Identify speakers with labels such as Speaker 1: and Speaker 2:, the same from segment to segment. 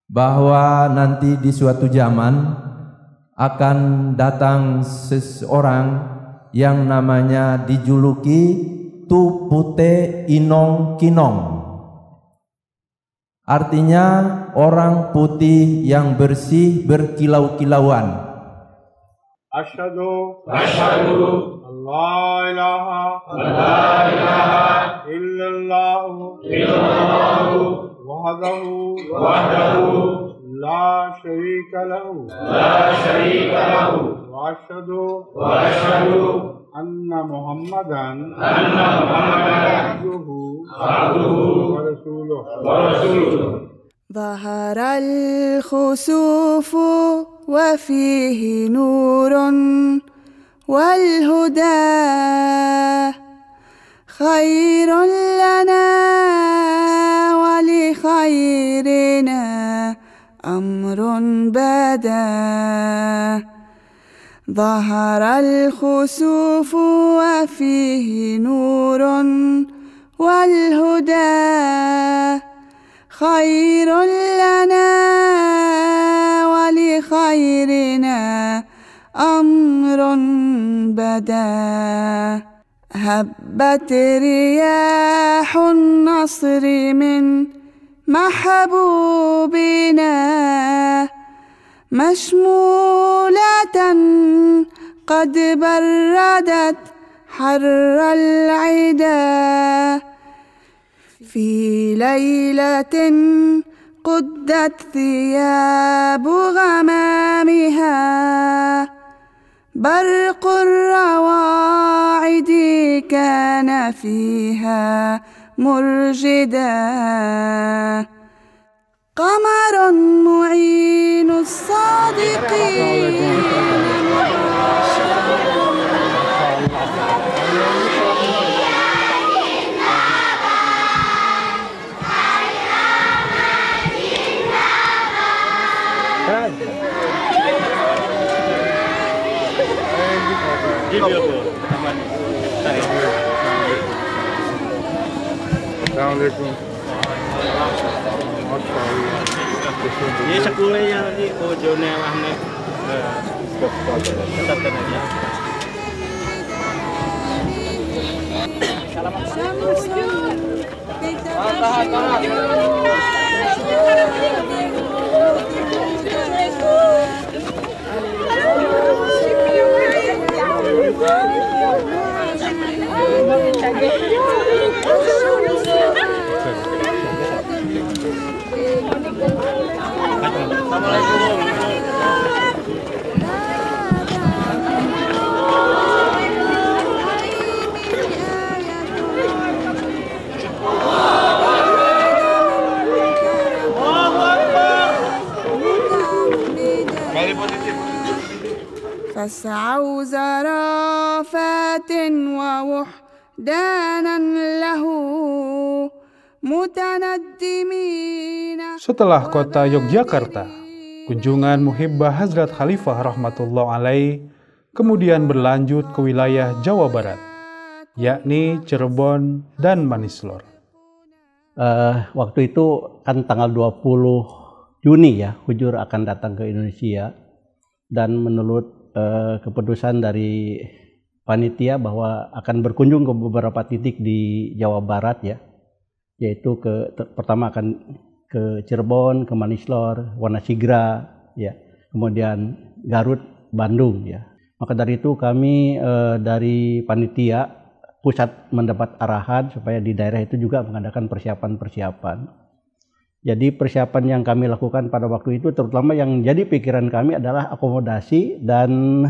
Speaker 1: bahwa nanti di suatu zaman akan datang seseorang yang namanya dijuluki Tu Pute Inong Kinong. Artinya orang putih yang bersih berkilau-kilauan.
Speaker 2: Asyhadu Allah ilaha illallah wahdahu la syarika lahu wa asyhadu anna Muhammadan abduhu wa rasuluh.
Speaker 3: ظهر الخسوف وفيه نور والهدى خير لنا ولخيرنا أمر بدا ظهر الخسوف وفيه نور والهدى خير لنا ولخيرنا أمر بدا هبت رياح النصر من محبوبنا مشمولة قد بردت حر العدا في ليلة قدت ثياب غمامها برق الرواعد كان فيها مرجدا قمر معين الصادقين
Speaker 2: Assalamualaikum.
Speaker 4: Ini sekulenya di ojone lahne.
Speaker 3: فاسعوا زرافات ووحدانا له متندمين.
Speaker 5: Setelah kota Yogyakarta, kunjungan Muhibbah Hazrat Khalifah rahmatullah alaih kemudian berlanjut ke wilayah Jawa Barat, yakni Cirebon dan Manislor.
Speaker 6: Waktu itu kan tanggal 20 Juni ya, Hujur akan datang ke Indonesia, dan menurut keputusan dari panitia bahwa akan berkunjung ke beberapa titik di Jawa Barat ya, yaitu pertama akan ke Cirebon, ke Manislor, Wanasigra ya, kemudian Garut, Bandung ya. Maka dari itu kami dari panitia pusat mendapat arahan supaya di daerah itu juga mengadakan persiapan-persiapan. Jadi persiapan yang kami lakukan pada waktu itu, terutama yang jadi pikiran kami adalah akomodasi dan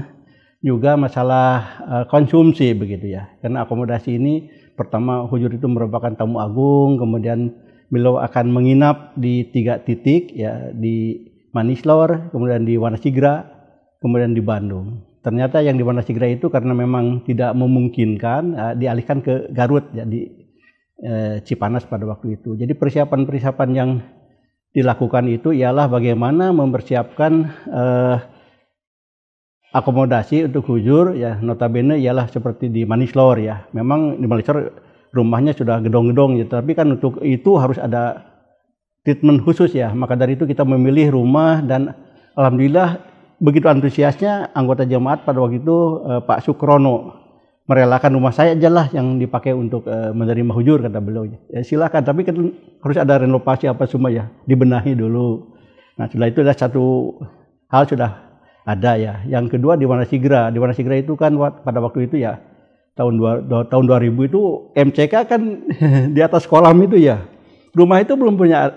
Speaker 6: juga masalah konsumsi begitu ya. Karena akomodasi ini pertama Hujur itu merupakan tamu agung, kemudian beliau akan menginap di 3 titik ya, di Manislor, kemudian di Wanasigra, kemudian di Bandung. Ternyata yang di Wanasigra itu karena memang tidak memungkinkan, dialihkan ke Garut ya, di Cipanas pada waktu itu. Jadi persiapan-persiapan yang dilakukan itu ialah bagaimana mempersiapkan akomodasi untuk Hujur ya, notabene ialah seperti di Manislor ya. Memang di Manislor rumahnya sudah gedong-gedong ya, tapi kan untuk itu harus ada treatment khusus ya. Maka dari itu kita memilih rumah dan alhamdulillah begitu antusiasnya anggota jemaat pada waktu itu Pak Sukrono merelakan rumah saya aja lah yang dipakai untuk menerima hujur, kata beliau. Ya silakan, tapi kan harus ada renovasi apa semua ya, dibenahi dulu. Nah setelah itu ada satu hal sudah ada ya. Yang kedua di Wanasigra. Di Wanasigra itu kan pada waktu itu ya tahun 2000 itu MCK kan di atas kolam itu ya. Rumah itu belum punya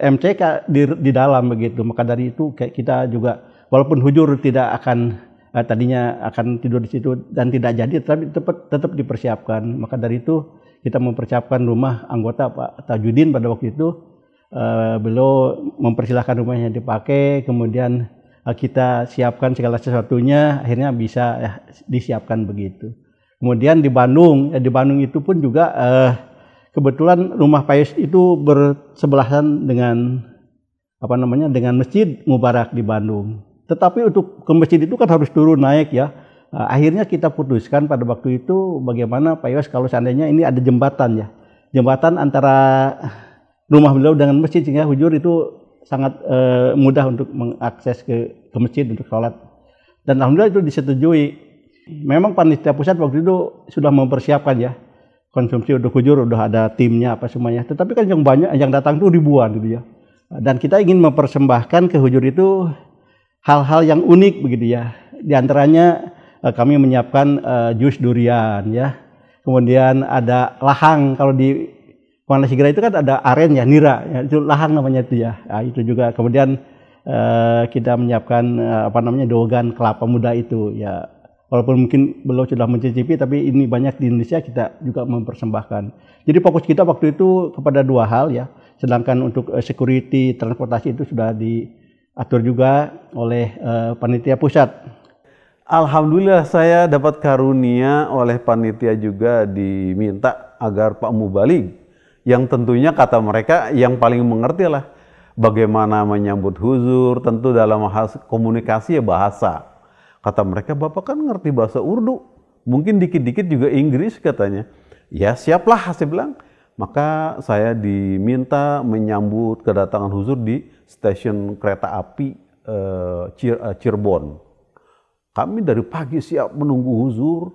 Speaker 6: MCK di dalam begitu. Maka dari itu kita juga walaupun hujur tidak akan tadinya akan tidur di situ dan tidak jadi, tapi tetap dipersiapkan. Maka dari itu kita mempersiapkan rumah anggota Pak Tajudin pada waktu itu. Beliau mempersilahkan rumahnya dipakai, kemudian kita siapkan segala sesuatunya, akhirnya bisa disiapkan begitu. Kemudian di Bandung itu pun juga kebetulan rumah Pak Yus itu bersebelahan dengan dengan Masjid Mubarak di Bandung. Tetapi untuk ke masjid itu kan harus turun naik ya. Akhirnya kita putuskan pada waktu itu bagaimana Pak Yos kalau seandainya ini ada jembatan ya. Jembatan antara rumah beliau dengan masjid sehingga hujur itu sangat mudah untuk mengakses ke masjid untuk sholat. Dan alhamdulillah itu disetujui. Memang panitia pusat waktu itu sudah mempersiapkan ya. Konsumsi untuk hujur udah ada timnya apa semuanya. Tetapi kan yang banyak yang datang itu ribuan gitu ya. Dan kita ingin mempersembahkan ke hujur itu hal-hal yang unik begitu ya. Di antaranya kami menyiapkan jus durian ya. Kemudian ada lahang, kalau di Wanasigra itu kan ada aren ya, nira ya, itu lahang namanya itu ya. Nah, itu juga. Kemudian kita menyiapkan dogan kelapa muda itu ya. Walaupun mungkin belum sudah mencicipi, tapi ini banyak di Indonesia, kita juga mempersembahkan. Jadi fokus kita waktu itu kepada dua hal ya. Sedangkan untuk security transportasi itu sudah diatur juga oleh panitia pusat.
Speaker 7: Alhamdulillah saya dapat karunia oleh panitia juga diminta agar Pak Mubalig, yang tentunya kata mereka yang paling mengerti lah bagaimana menyambut huzur, tentu dalam hal komunikasi ya bahasa. Kata mereka, Bapak kan ngerti bahasa Urdu, mungkin dikit-dikit juga Inggris katanya. Ya siaplah, saya bilang. Maka saya diminta menyambut kedatangan huzur di stasiun kereta api Cirebon. Kami dari pagi siap menunggu huzur.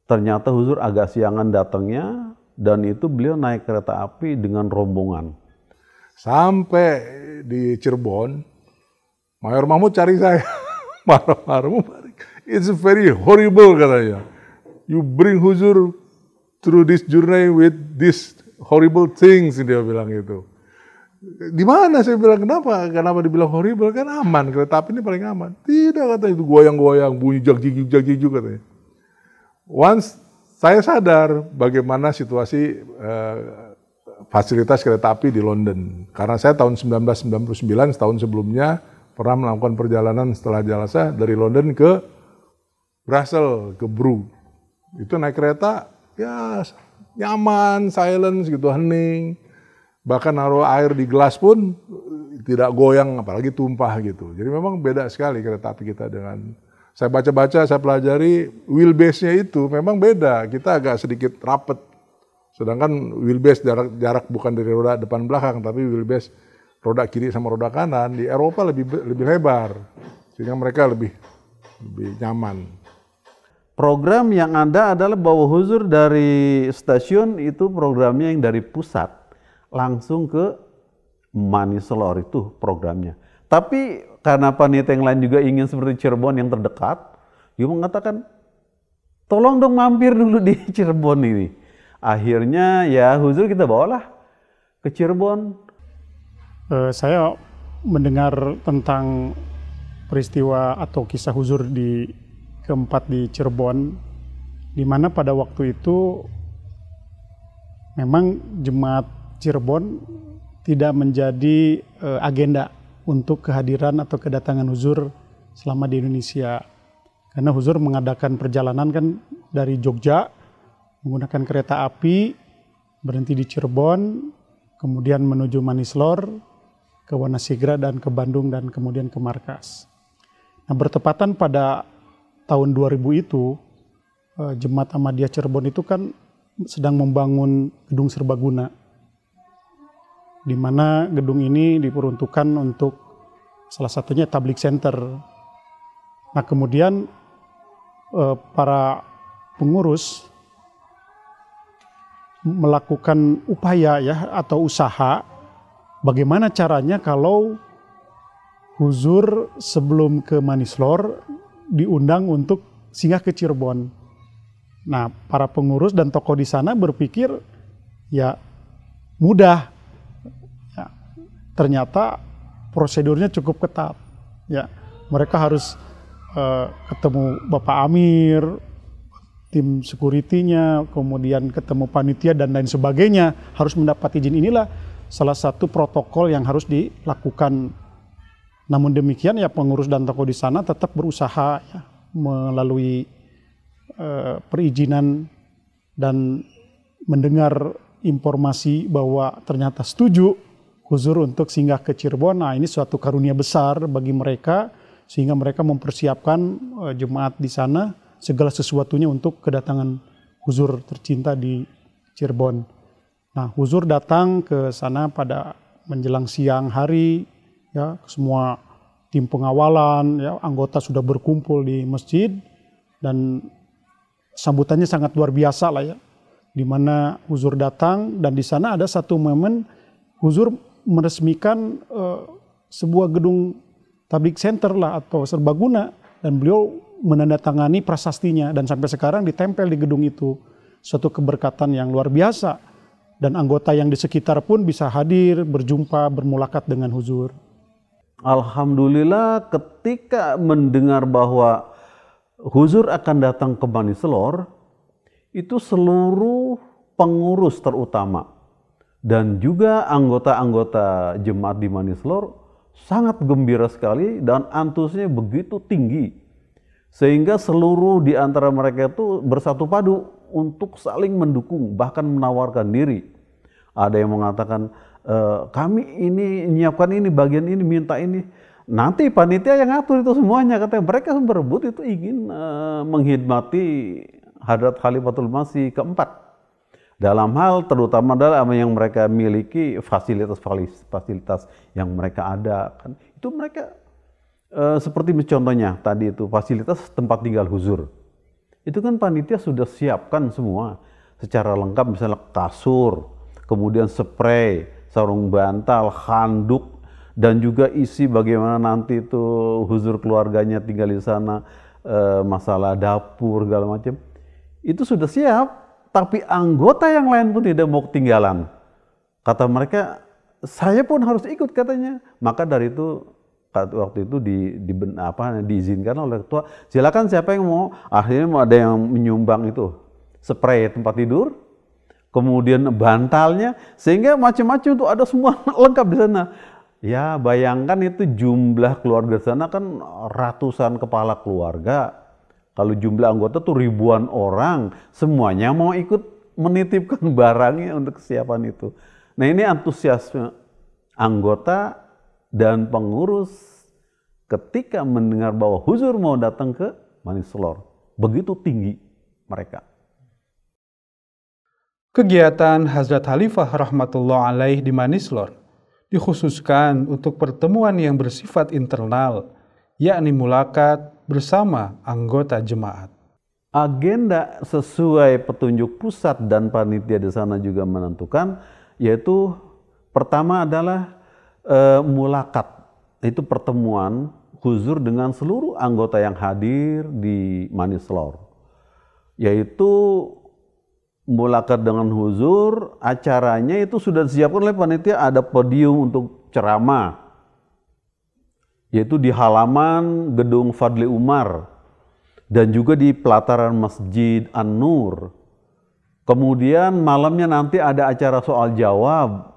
Speaker 7: Ternyata huzur agak siangan datangnya, dan itu beliau naik kereta api dengan rombongan.
Speaker 2: Sampai di Cirebon, Mayor Mahmud cari saya. Marah-marah. It's very horrible katanya. You bring huzur through this journey with these horrible things, dia bilang itu. Di mana saya bilang kenapa? Kenapa dibilang horrible? Kan aman, kereta api ini paling aman. Tidak, katanya itu goyang-goyang, bunyi jag-jig katanya. Once saya sadar bagaimana situasi fasilitas kereta api di London. Karena saya tahun 1999, setahun sebelumnya, pernah melakukan perjalanan setelah jalasa dari London ke Brussels, ke Brugge. Itu naik kereta, ya nyaman, silence gitu, hening. Bahkan naruh air di gelas pun tidak goyang, apalagi tumpah gitu. Jadi memang beda sekali kereta api kita dengan, saya baca-baca, saya pelajari, wheelbase-nya itu memang beda. Kita agak sedikit rapet. Sedangkan wheelbase jarak bukan dari roda depan belakang, tapi wheelbase roda kiri sama roda kanan di Eropa lebih lebar, sehingga mereka lebih nyaman.
Speaker 7: Program yang ada adalah bawa huzur dari stasiun, itu programnya yang dari pusat langsung ke Manisolor, itu programnya. Tapi karena panitia yang lain juga ingin seperti Cirebon yang terdekat, dia mengatakan tolong dong mampir dulu di Cirebon ini. Akhirnya ya huzur kita bawalah ke Cirebon.
Speaker 8: Saya mendengar tentang peristiwa atau kisah huzur keempat di Cirebon, di mana pada waktu itu memang jemaat Cirebon tidak menjadi agenda untuk kehadiran atau kedatangan huzur selama di Indonesia. Karena huzur mengadakan perjalanan kan dari Jogja, menggunakan kereta api, berhenti di Cirebon, kemudian menuju Manisolor, ke Wanasigra, dan ke Bandung, dan kemudian ke markas. Nah, bertepatan pada tahun 2000 itu, Jemaat Ahmadiyah Cirebon itu kan sedang membangun gedung serbaguna. di mana gedung ini diperuntukkan untuk salah satunya tablik center. Nah kemudian para pengurus melakukan upaya ya atau usaha bagaimana caranya kalau Huzur sebelum ke Manislor diundang untuk singgah ke Cirebon. Nah, para pengurus dan tokoh di sana berpikir ya mudah. Ya, ternyata prosedurnya cukup ketat. Ya, mereka harus ketemu Bapak Amir, tim security-nya, kemudian ketemu panitia dan lain sebagainya, harus mendapat izin. Inilah salah satu protokol yang harus dilakukan. Namun demikian ya pengurus dan tokoh di sana tetap berusaha ya, melalui perizinan dan mendengar informasi bahwa ternyata setuju Huzur untuk singgah ke Cirebon. Nah ini suatu karunia besar bagi mereka sehingga mereka mempersiapkan jemaat di sana segala sesuatunya untuk kedatangan Huzur tercinta di Cirebon. Nah Huzur datang ke sana pada menjelang siang hari. Ya, semua tim pengawalan, ya, anggota sudah berkumpul di masjid dan sambutannya sangat luar biasa lah ya. Di mana Huzur datang dan di sana ada satu momen Huzur meresmikan sebuah gedung tablik center lah atau serbaguna dan beliau menandatangani prasastinya dan sampai sekarang ditempel di gedung itu. Suatu keberkatan yang luar biasa dan anggota yang di sekitar pun bisa hadir, berjumpa, bermulakat dengan Huzur.
Speaker 7: Alhamdulillah ketika mendengar bahwa Huzur akan datang ke Manislor, itu seluruh pengurus terutama dan juga anggota-anggota jemaat di Manislor sangat gembira sekali dan antusiasnya begitu tinggi. Sehingga seluruh di antara mereka itu bersatu padu untuk saling mendukung, bahkan menawarkan diri. Ada yang mengatakan, kami ini menyiapkan ini, bagian ini, minta ini. Nanti panitia yang ngatur itu semuanya, katanya mereka berebut itu ingin menghidmati Hadrat Khalifatul Masih keempat. Dalam hal terutama dalam yang mereka miliki fasilitas-fasilitas yang mereka ada. Kan, itu mereka seperti contohnya tadi itu fasilitas tempat tinggal Huzur. Itu kan panitia sudah siapkan semua secara lengkap, misalnya kasur, kemudian spray, sarung bantal, handuk, dan juga isi bagaimana nanti itu Huzur keluarganya tinggal di sana, masalah dapur segala macam. Itu sudah siap, tapi anggota yang lain pun tidak mau ketinggalan. Kata mereka, saya pun harus ikut katanya. Maka dari itu waktu itu diizinkan oleh ketua, silakan siapa yang mau. Akhirnya ada yang menyumbang itu spray tempat tidur, kemudian bantalnya, sehingga macam-macam itu ada semua lengkap di sana. Ya bayangkan itu jumlah keluarga di sana kan ratusan kepala keluarga. Kalau jumlah anggota tuh ribuan orang, semuanya mau ikut menitipkan barangnya untuk kesiapan itu. Nah ini antusiasme anggota dan pengurus ketika mendengar bahwa Huzur mau datang ke Manislor. Begitu tinggi mereka.
Speaker 5: Kegiatan Hazrat Khalifah rahmatullah alaih di Manislor dikhususkan untuk pertemuan yang bersifat internal, yakni mulakat bersama anggota jemaat.
Speaker 7: Agenda sesuai petunjuk pusat dan panitia di sana juga menentukan, yaitu pertama adalah mulakat, itu pertemuan Huzur dengan seluruh anggota yang hadir di Manislor, yaitu mulakat dengan Huzur. Acaranya itu sudah disiapkan oleh panitia, ada podium untuk ceramah, yaitu di halaman gedung Fadli Umar dan juga di pelataran Masjid An-Nur. Kemudian malamnya nanti ada acara soal jawab,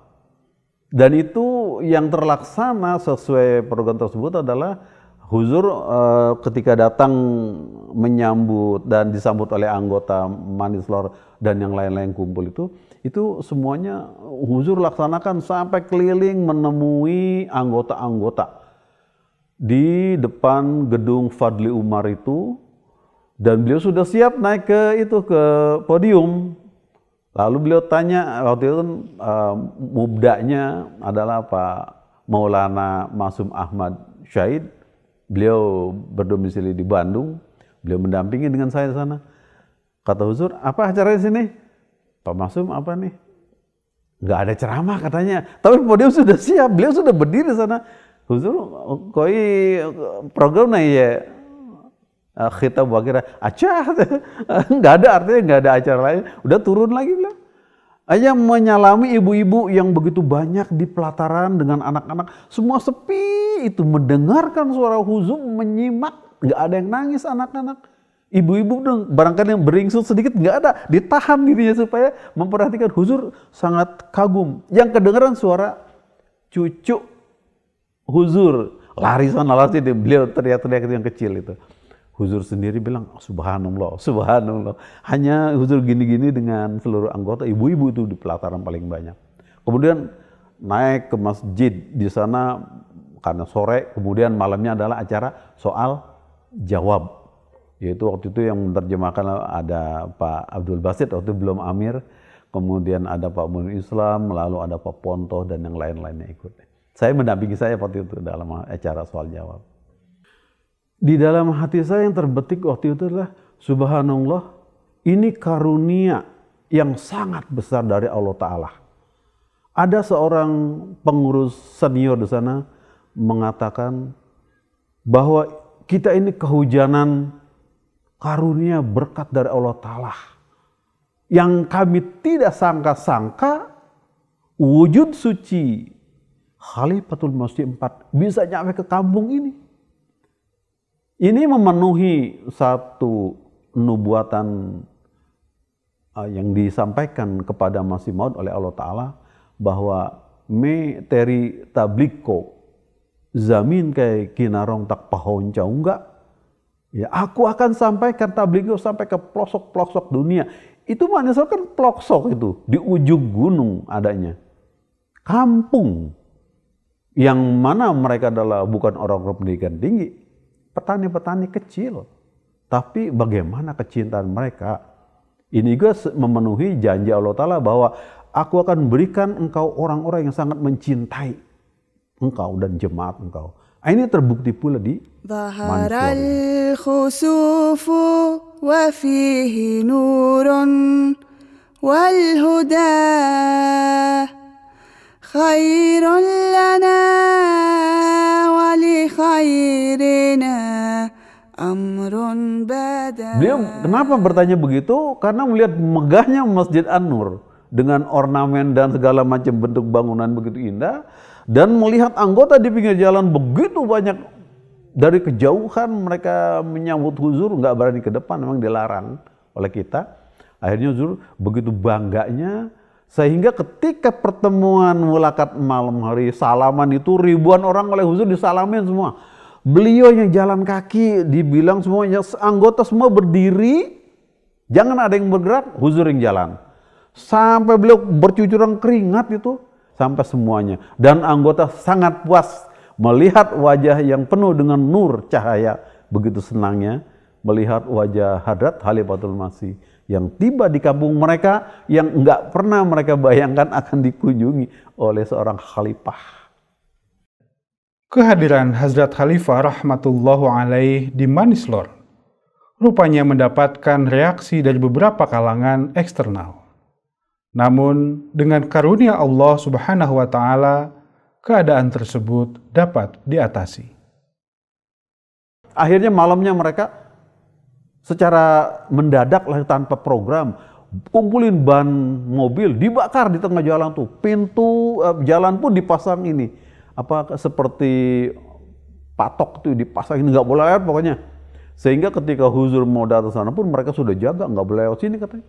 Speaker 7: dan itu yang terlaksana sesuai program tersebut adalah Huzur ketika datang menyambut dan disambut oleh anggota Manislor dan yang lain-lain kumpul itu semuanya Huzur laksanakan sampai keliling menemui anggota-anggota di depan gedung Fadli Umar itu, dan beliau sudah siap naik ke podium. Lalu beliau tanya, waktu itu kan mubdanya adalah Pak Maulana Masum Ahmad Syahid. Beliau berdomisili di Bandung, beliau mendampingi dengan saya di sana. Kata Huzur, apa acara di sini? Pak Masum apa nih? Nggak ada ceramah katanya, tapi podium sudah siap, beliau sudah berdiri di sana. Huzur, koi program nih ya, kita kira acah, nggak ada, artinya nggak ada acara lain. Udah turun lagi beliau. Hanya menyalami ibu-ibu yang begitu banyak di pelataran dengan anak-anak, semua sepi itu mendengarkan suara Huzur, menyimak, nggak ada yang nangis anak-anak. Ibu-ibu barangkali yang beringsut sedikit, nggak ada, ditahan dirinya supaya memperhatikan. Huzur sangat kagum. Yang kedengaran suara cucu Huzur, lari sana lari sini, beliau teriak-teriak yang kecil itu. Huzur sendiri bilang, subhanallah, subhanallah. Hanya Huzur gini-gini dengan seluruh anggota, ibu-ibu itu di pelataran paling banyak. Kemudian naik ke masjid di sana karena sore, kemudian malamnya adalah acara soal jawab. Yaitu waktu itu yang menerjemahkan ada Pak Abdul Basit, waktu itu belum Amir. Kemudian ada Pak Munir Islam, lalu ada Pak Ponto dan yang lain-lainnya ikut. Saya mendampingi saya waktu itu dalam acara soal jawab. Di dalam hati saya yang terbetik waktu itu adalah, subhanallah, ini karunia yang sangat besar dari Allah Ta'ala. Ada seorang pengurus senior di sana mengatakan bahwa kita ini kehujanan karunia berkat dari Allah Ta'ala. Yang kami tidak sangka-sangka, wujud suci Khalifatul Masih 4 bisa nyampe ke kampung ini. Ini memenuhi satu nubuatan yang disampaikan kepada Masih Maud oleh Allah Ta'ala bahwa me teri tabliko zamin kayak kinarong tak pahon enggak. Ya, aku akan sampaikan tabliko sampai ke pelosok-pelosok dunia. Itu manusia kan pelosok itu di ujung gunung adanya. Kampung yang mana mereka adalah bukan orang-orang pendidikan tinggi. Petani-petani kecil, tapi bagaimana kecintaan mereka? Ini juga memenuhi janji Allah Ta'ala bahwa aku akan berikan engkau orang-orang yang sangat mencintai engkau dan jemaat engkau. Ini terbukti pula di
Speaker 3: Zaharal khusufu wa fihi nurun wal huda khairun lana wa li khairina amrun bada.
Speaker 7: Beliau kenapa bertanya begitu? Karena melihat megahnya Masjid An-Nur dengan ornamen dan segala macam bentuk bangunan begitu indah, dan melihat anggota di pinggir jalan begitu banyak. Dari kejauhan mereka menyambut Huzur, nggak berani ke depan, memang dilarang oleh kita. Akhirnya Huzur begitu bangganya, sehingga ketika pertemuan mulakat malam hari salaman itu ribuan orang oleh Huzur disalamin semua. Beliau yang jalan kaki dibilang semuanya anggota semua berdiri, jangan ada yang bergerak, Huzur yang jalan. Sampai beliau bercucuran keringat itu sampai semuanya, dan anggota sangat puas melihat wajah yang penuh dengan nur cahaya, begitu senangnya melihat wajah Hadrat Khalifatul Masih yang tiba di kampung mereka yang enggak pernah mereka bayangkan akan dikunjungi oleh seorang khalifah.
Speaker 5: Kehadiran Hazrat Khalifah rahmatullahu alaih di Manislor rupanya mendapatkan reaksi dari beberapa kalangan eksternal. Namun dengan karunia Allah Subhanahu wa taala, keadaan tersebut dapat diatasi.
Speaker 7: Akhirnya malamnya mereka secara mendadak lah tanpa program kumpulin ban mobil, dibakar di tengah jalan tuh, pintu jalan pun dipasang ini apa seperti patok tuh dipasang, ini nggak boleh lewat pokoknya. Sehingga ketika Huzur mau datang sana pun mereka sudah jaga, nggak boleh lewat sini katanya.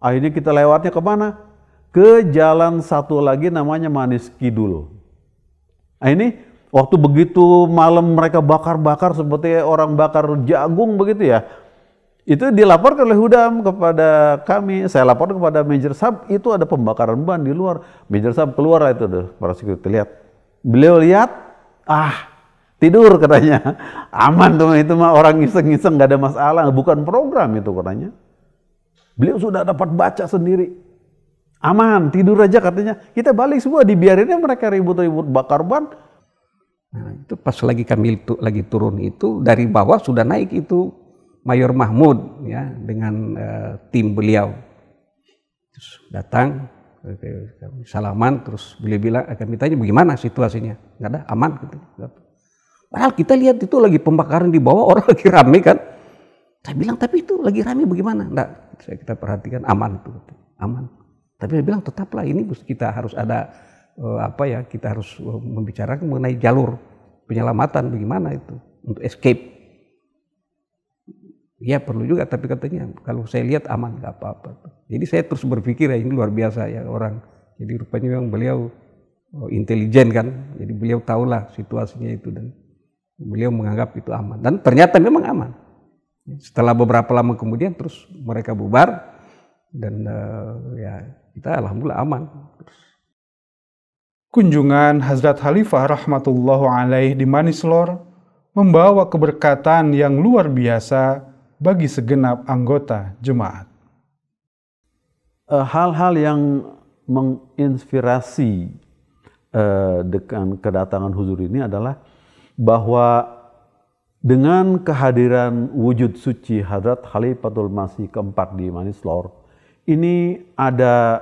Speaker 7: Akhirnya kita lewatnya kemana? Ke jalan satu lagi namanya Manis Kidul. Nah ini waktu begitu malam mereka bakar-bakar seperti orang bakar jagung begitu ya. Itu dilaporkan oleh Hudam kepada kami, saya lapor kepada Major Sab, itu ada pembakaran ban di luar. Major Sab keluar itu deh, para security lihat. Beliau lihat, tidur katanya. Aman tuh, itu mah orang iseng-iseng, gak ada masalah, bukan program itu katanya. Beliau sudah dapat baca sendiri Aman, tidur aja katanya. Kita balik semua, dibiarinnya mereka ribut-ribut bakar ban. Nah, itu pas lagi kami lagi turun itu, dari bawah sudah naik itu Mayor Mahmud ya dengan tim beliau. Terus datang, kami salaman, terus beliau bilang, kami tanya bagaimana situasinya? Nggak ada, aman gitu. Padahal kita lihat itu lagi pembakaran di bawah, orang lagi rame kan. Saya bilang, tapi itu lagi rame bagaimana? Enggak, kita perhatikan aman itu, aman. Tapi dia bilang tetaplah ini kita harus ada kita harus membicarakan mengenai jalur penyelamatan bagaimana itu untuk escape. Ya perlu juga, tapi katanya kalau saya lihat aman nggak apa-apa. Jadi saya terus berpikir ya ini luar biasa ya orang. Jadi rupanya memang beliau intelijen kan. Jadi beliau tahulah situasinya itu dan beliau menganggap itu aman. Dan ternyata memang aman. Setelah beberapa lama kemudian terus mereka bubar dan ya kita alhamdulillah aman.
Speaker 5: Kunjungan Hazrat Khalifah rahmatullahu alaih di Manislor membawa keberkatan yang luar biasa bagi segenap anggota jemaat.
Speaker 7: Hal-hal yang menginspirasi dengan kedatangan huzur ini adalah bahwa dengan kehadiran wujud suci Hadrat Khalifatul Masih keempat di Manislor, ini ada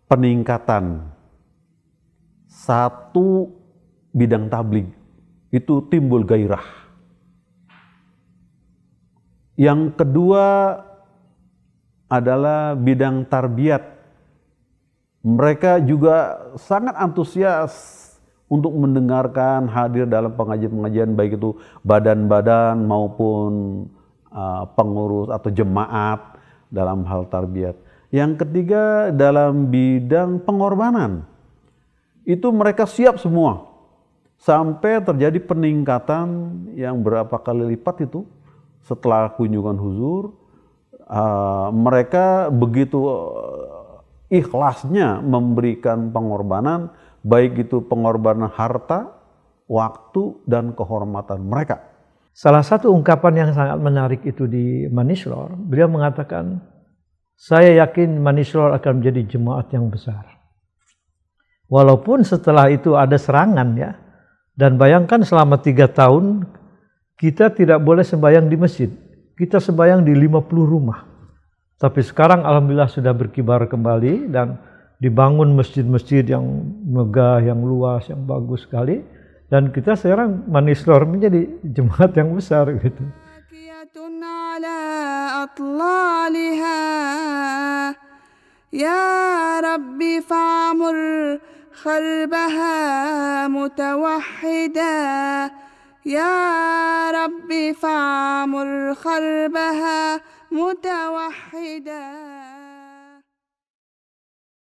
Speaker 7: peningkatan satu bidang tabligh, itu timbul gairah. Yang kedua adalah bidang tarbiyat. Mereka juga sangat antusias untuk mendengarkan, hadir dalam pengajian-pengajian, baik itu badan-badan maupun pengurus atau jemaat dalam hal tarbiyat. Yang ketiga dalam bidang pengorbanan. Itu mereka siap semua. Sampai terjadi peningkatan yang berapa kali lipat itu setelah kunjungan huzur. Mereka begitu ikhlasnya memberikan pengorbanan, baik itu pengorbanan harta, waktu, dan kehormatan mereka.
Speaker 9: Salah satu ungkapan yang sangat menarik itu di Manislor, beliau mengatakan, saya yakin Manislor akan menjadi jemaat yang besar. Walaupun setelah itu ada serangan ya, dan bayangkan selama 3 tahun kita tidak boleh sembahyang di masjid, kita sembahyang di 50 rumah. Tapi sekarang alhamdulillah sudah berkibar kembali dan dibangun masjid-masjid yang megah, yang luas, yang bagus sekali. Dan kita sekarang Manislor menjadi jemaat yang besar gitu.
Speaker 3: Ya Rabbi fa'amur kharbaha mutawahhida. Ya Rabbi fa'amur kharbaha mutawahhida.